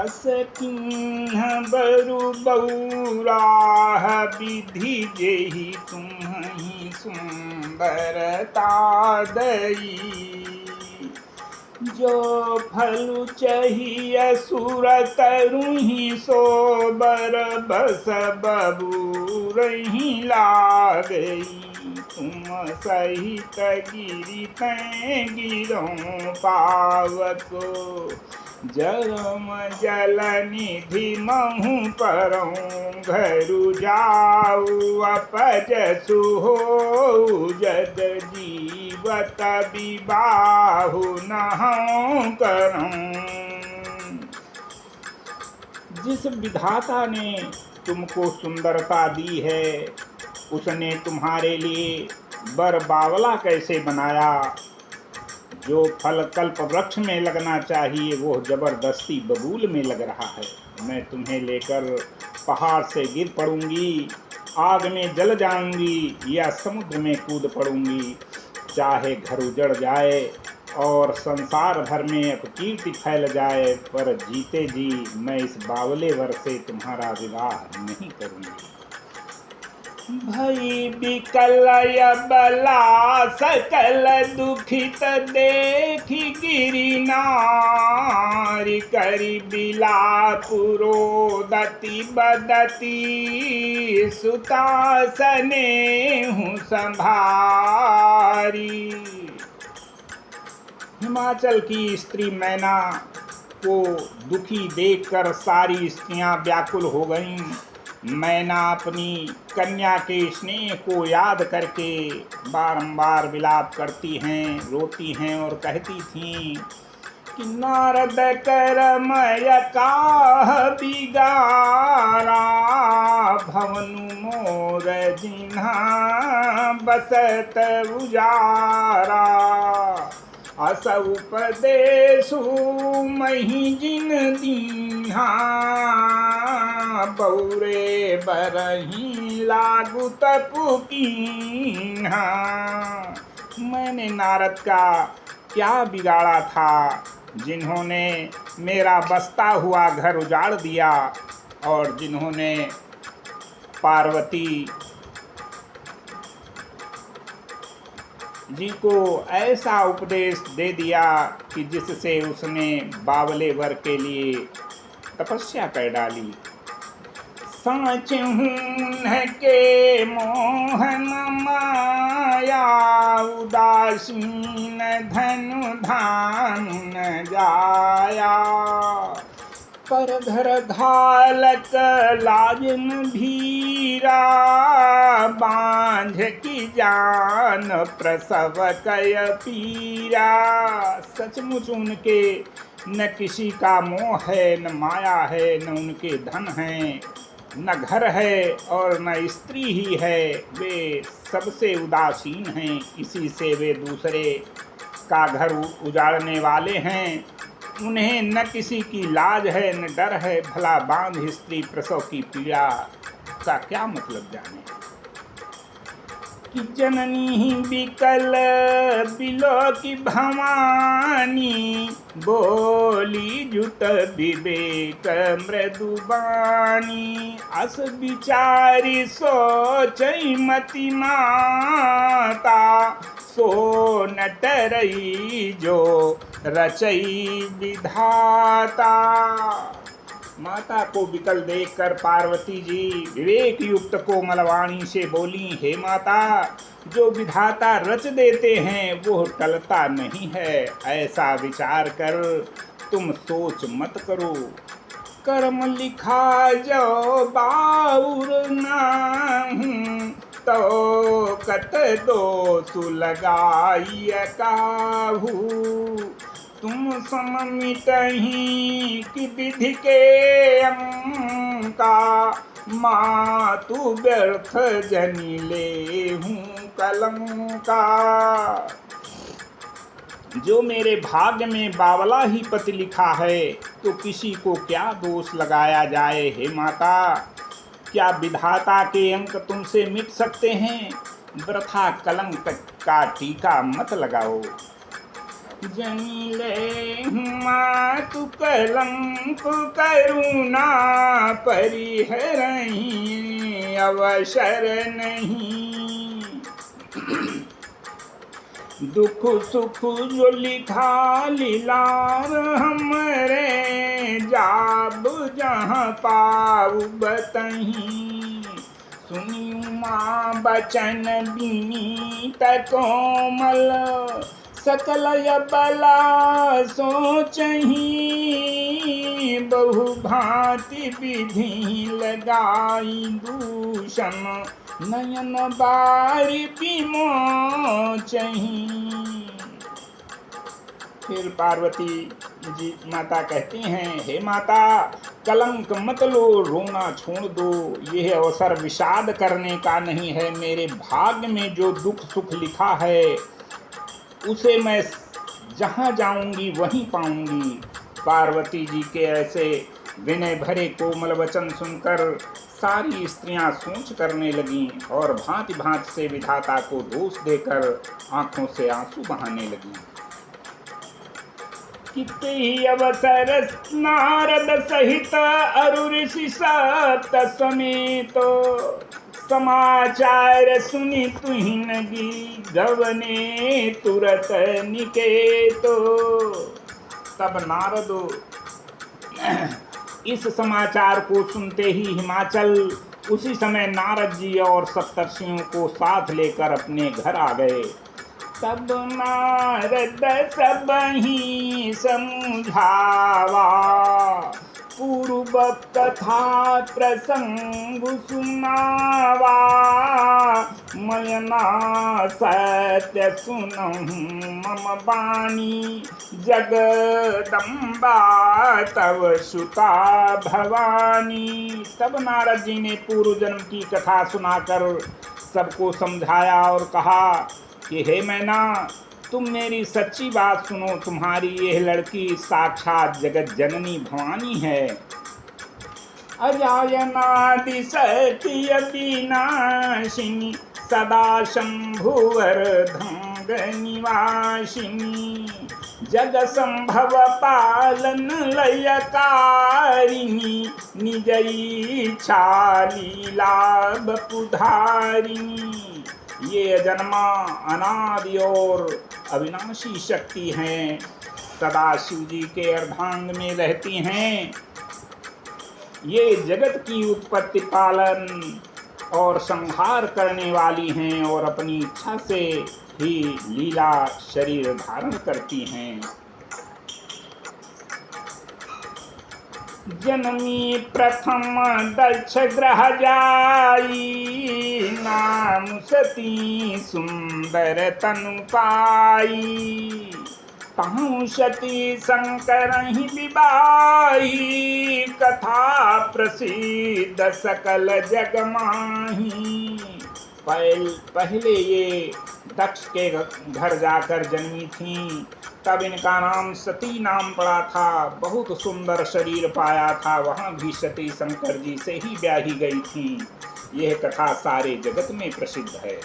अस किन्ह बरु बौराह विधि जेहि तुम्हि सुंदरता दई। जो फलु चाहिए सुर तरुहि सो बर बस बबूरहि लागई। तुम सहित गिरि तैं गिरौं पावको जरम जल निधि महु परौं। घरु जाऊ अपजसु होऊ जद जीवत विबाहु नहौं करौं। जिस विधाता ने तुमको सुंदरता दी है उसने तुम्हारे लिए बर बावला कैसे बनाया। जो फल कल्प वृक्ष में लगना चाहिए वो जबरदस्ती बबूल में लग रहा है। मैं तुम्हें लेकर पहाड़ से गिर पड़ूंगी, आग में जल जाऊंगी या समुद्र में कूद पड़ूंगी। चाहे घर उजड़ जाए और संसार भर में अपकीर्ति फैल जाए, पर जीते जी मैं इस बावले वर से तुम्हारा विवाह नहीं करूंगी। भई विकलय बला सकल दुखित देखी गिरि नारी। करि बिलापुरो दति बदती सुतासने हूँ संभारी। हिमाचल की स्त्री मैना को दुखी देखकर सारी स्त्रियां व्याकुल हो गईं। मैना अपनी कन्या के स्नेह को याद करके बारंबार विलाप करती हैं, रोती हैं और कहती थीं कि नारद करमय काह बिगारा। भवनु मोर जिन्हा बसत उजारा। अस उपदेशु मही जिन दीन्हा। बौरे बरही लागू तपु कीन्हा। मैंने नारद का क्या बिगाड़ा था जिन्होंने मेरा बसता हुआ घर उजाड़ दिया और जिन्होंने पार्वती जी को ऐसा उपदेश दे दिया कि जिससे उसने बावले वर के लिए तपस्या कर डाली। सांच हूँ के मोहन माया उदासीन धनु धान न जाया। पर घर घालक लाजन भीरा। बांझ की जान प्रसव कय पीरा। सचमुच उनके न किसी का मोह है, न माया है, न उनके धन है, न घर है और न स्त्री ही है। वे सबसे उदासीन हैं, इसी से वे दूसरे का घर उजाड़ने वाले हैं। उन्हें न किसी की लाज है न डर है। भला बांझ स्त्री प्रसव की पीड़ा का क्या मतलब जाने। कि जननी बिकल बिलो की भवानी। बोली जुट विवेक मृदुबानी। अस विचारी सोचई मति माता। सो नटरई जो रचई विधाता। माता को विकल देखकर पार्वती जी विवेक युक्त कोमलवाणी से बोली, हे माता, जो विधाता रच देते हैं वो टलता नहीं है। ऐसा विचार कर तुम सोच मत करो। कर्म लिखा जो बाउर नाहूं। तो कत दोष लगाई काहू। तुम सममिटही कि विधि के अंका। मातु व्यर्थ जनि लेहूं कलंका। जो मेरे भाग्य में बावला ही पति लिखा है तो किसी को क्या दोष लगाया जाए। हे माता, क्या विधाता के अंक तुमसे मिट सकते हैं। वृथा कलंक का टीका मत लगाओ। जनिले मातु कलंक करुणा परिहरहीं अवसर नहीं। दुख सुख जो लिखा लीलार हमरे जाब जहाँ पाऊ बतहीं। सुनी माँ बचन बीनीत कोमल सकल बला सोचहीं। बहु भांति विधि लगाई दूषण नयन बारी विमोचहीं। फिर पार्वती जी माता कहती हैं, हे माता कलंक मत लो, रोना छोड़ दो। यह अवसर विषाद करने का नहीं है। मेरे भाग्य में जो दुख सुख लिखा है उसे मैं जहाँ जाऊंगी वहीं पाऊंगी। पार्वती जी के ऐसे विनय भरे कोमल वचन सुनकर सारी स्त्रियां सोच करने लगीं और भांति भांति से विधाता को दोष देकर आंखों से आंसू बहाने लगीं। कितने ही अवसर नारद सहित अरु ऋषि सप्त समेत समाचार सुनि तुहिनगी गवने तुरत निकेतो। तब नारद इस समाचार को सुनते ही हिमाचल उसी समय नारद जी और सप्तर्षियों को साथ लेकर अपने घर आ गए। तब नारद सबहि समझावा पूर्व कथा प्रसंग सुनावा। मयना सत्य सुनहु मम बानी जगदम्बा तव सुता भवानी। तब नारद जी ने पूर्व जन्म की कथा सुनाकर सबको समझाया और कहा कि हे मैना तुम मेरी सच्ची बात सुनो। तुम्हारी यह लड़की साक्षात जगत जननी भवानी है। अजायनादि सत्य विनाशिनी सदा शंभुवर धंग निवासिनी। जग संभव पालन लयकारिणी निज इच्छा लीला बपुधारिणी। ये अजन्मा अनादि और अविनाशी शक्ति हैं, सदा शिव जी के अर्धांग में रहती हैं। ये जगत की उत्पत्ति पालन और संहार करने वाली हैं और अपनी इच्छा से ही लीला शरीर धारण करती हैं। जनमी प्रथम दक्ष ग्रह जाई नाम सती सुंदर तनु पाई। तहु सती शंकर ही विबाई कथा प्रसिद्ध सकल जग माही। पहले ये दक्ष के घर जाकर जन्मी थीं। तब इनका नाम सती नाम पड़ा था। बहुत सुंदर शरीर पाया था। वहाँ भी सती शंकर जी से ही ब्याही गई थी। यह कथा सारे जगत में प्रसिद्ध है।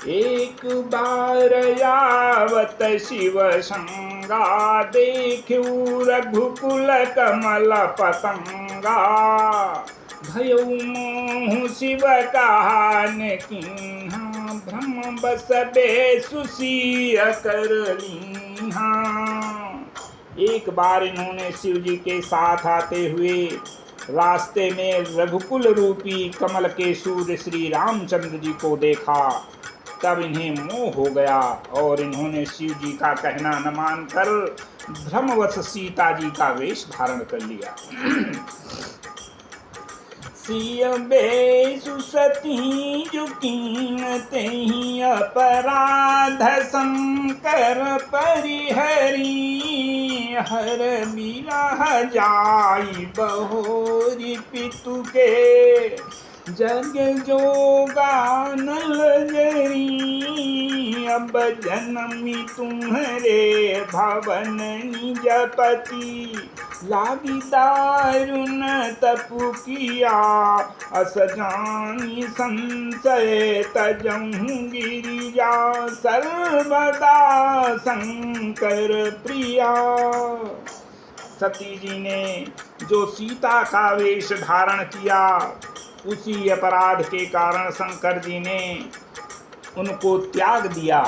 एक बार यावत शिव संगा देखू रघुकुल कमल पतंगा। भयो मोह शिव कहान किन्हा भ्रम बस बेसुसीय कर लीहा। एक बार इन्होंने शिव जी के साथ आते हुए रास्ते में रघुकुल रूपी कमल के सूर्य श्री रामचंद्र जी को देखा। तब इन्हें मोह हो गया और इन्होंने शिव जी का कहना न मानकर भ्रमवश सीता जी का वेश धारण कर लिया। सिय बेसु सती जुकीन तेहि अपराध शंकर परिहरी। हर बिरह जाई बहोरी पितु के जग जोगानल जरी। अब जन्मी तुम्हारे भवन निजपति लागी दारुण तपु किया, अस जानी संशय तजहु गिरिजा, सर्वदा शंकर प्रिया। सती जी ने जो सीता का वेश धारण किया, उसी अपराध के कारण शंकर जी ने उनको त्याग दिया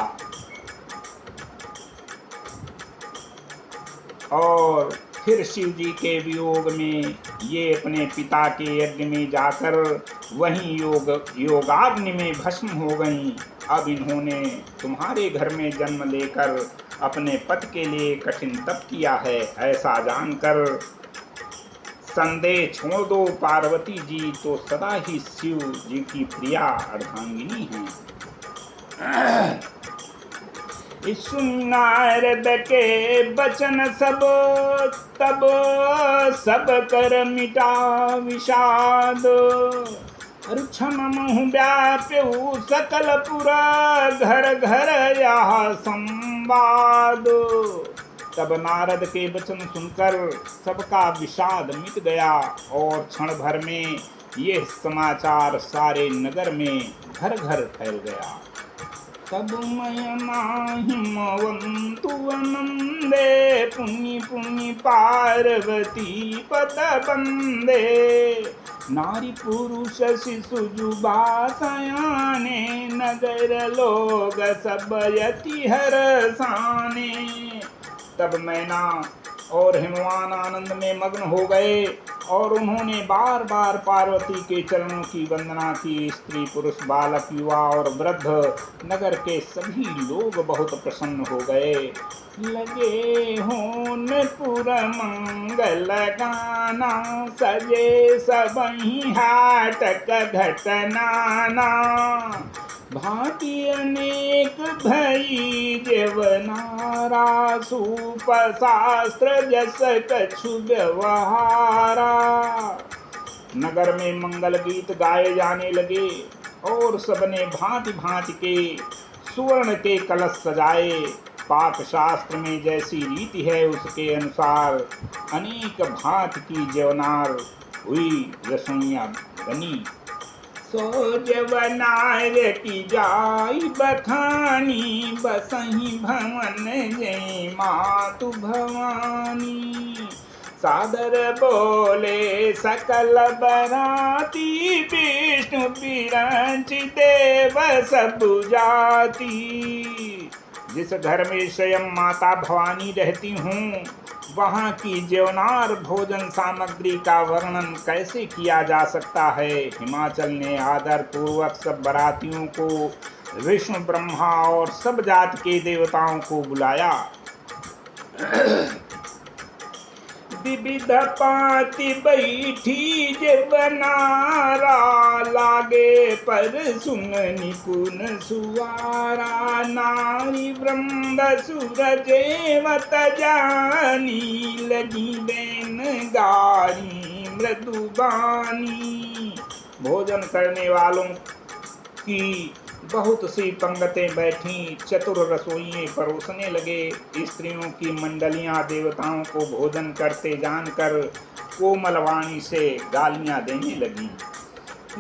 और फिर शिव जी के वियोग में ये अपने पिता के यज्ञ में जाकर वहीं योगाग्नि में भस्म हो गईं। अब इन्होंने तुम्हारे घर में जन्म लेकर अपने पति के लिए कठिन तप किया है, ऐसा जानकर संदेह छोड़ दो। पार्वती जी तो सदा ही शिव जी की प्रिया अर्धांगिनी हैं। नारद के बचन सब तब सब कर मिटा विषाद, क्षण मुँह व्याप्यु सकल पुरा, घर घर यह संवाद। तब नारद के वचन सुनकर सबका विषाद मिट गया और क्षण भर में यह समाचार सारे नगर में घर घर फैल गया। तब मैं माहिमवंतु वंदे, पुनि पुनि पार्वती पद बंदे, नारी पुरुष शिशु जुबा सयाने, नगर लोग सब यति हरसाने। तब मैना और हिमवान आनंद में मग्न हो गए और उन्होंने बार बार पार्वती के चरणों की वंदना की। स्त्री पुरुष बालक युवा और वृद्ध नगर के सभी लोग बहुत प्रसन्न हो गए। लगे होन पुर मंगल गाना, सजे सबही हाटक घटनाना, भांति अनेक भई जेवनारा, सूप शास्त्र जस कछु व्यवहारा। नगर में मंगल गीत गाए जाने लगे और सबने भांति भांति के सुवर्ण के कलश सजाए। पाक शास्त्र में जैसी रीति है उसके अनुसार अनेक भांति की जेवनार हुई, रसोइयां बनी। सो जवनार की जाई बखानी, बसही भवन जय मातु भवानी। सादर बोले सकल बराती, विष्णु बिरंच देव सब जाति। जिस घर में स्वयं माता भवानी रहती हूँ, वहाँ की जेवनार भोजन सामग्री का वर्णन कैसे किया जा सकता है। हिमाचल ने आदर पूर्वक सब बरातियों को, विष्णु ब्रह्मा और सब जात के देवताओं को बुलाया। विविध पाति बैठी जेवनारा, लागे पर सुन निपुण सुवारा। नारी वृंद सुर जेवत जानी, लगी बेन गारी मृदुबानी। भोजन करने वालों की बहुत सी पंगतें बैठी, चतुर रसोइये परोसने लगे। स्त्रियों की मंडलियां देवताओं को भोजन करते जानकर कोमल वाणी से गालियां देने लगी।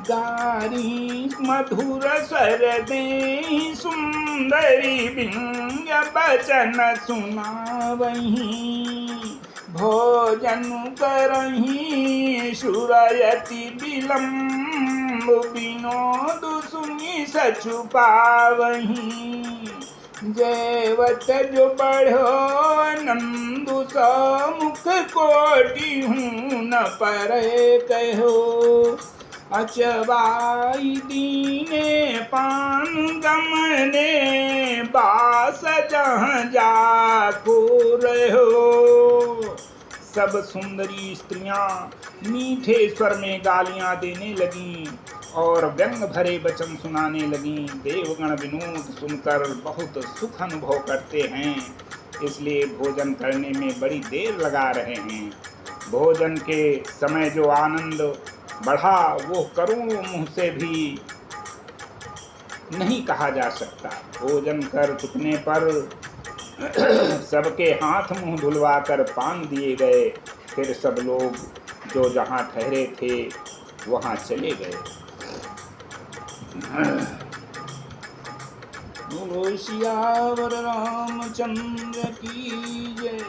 गारी मधुर स्वर दे सुंदरी, बिंग बचन सुनावहीं। भोजन करहीं सुरयति विलम्ब, विनोद सुनि सचु पावहीं। जयवत जो बढ़ो नंदु समुख, कोटि हूँ न परे कहो। अचवाई दीने पान गमने, बास जहाँ जाको रहो। सब सुंदरी स्त्रियां मीठे स्वर में गालियां देने लगीं और व्यंग भरे वचन सुनाने लगीं। देवगण विनोद सुनकर बहुत सुख अनुभव करते हैं, इसलिए भोजन करने में बड़ी देर लगा रहे हैं। भोजन के समय जो आनंद बढ़ा वो करोड़ों मुँह से भी नहीं कहा जा सकता। भोजन कर चुकने पर सबके हाथ मुंह धुलवा कर पान दिए गए। फिर सब लोग जो जहाँ ठहरे थे वहाँ चले गए। बोलो सियावर रामचंद्र की जय।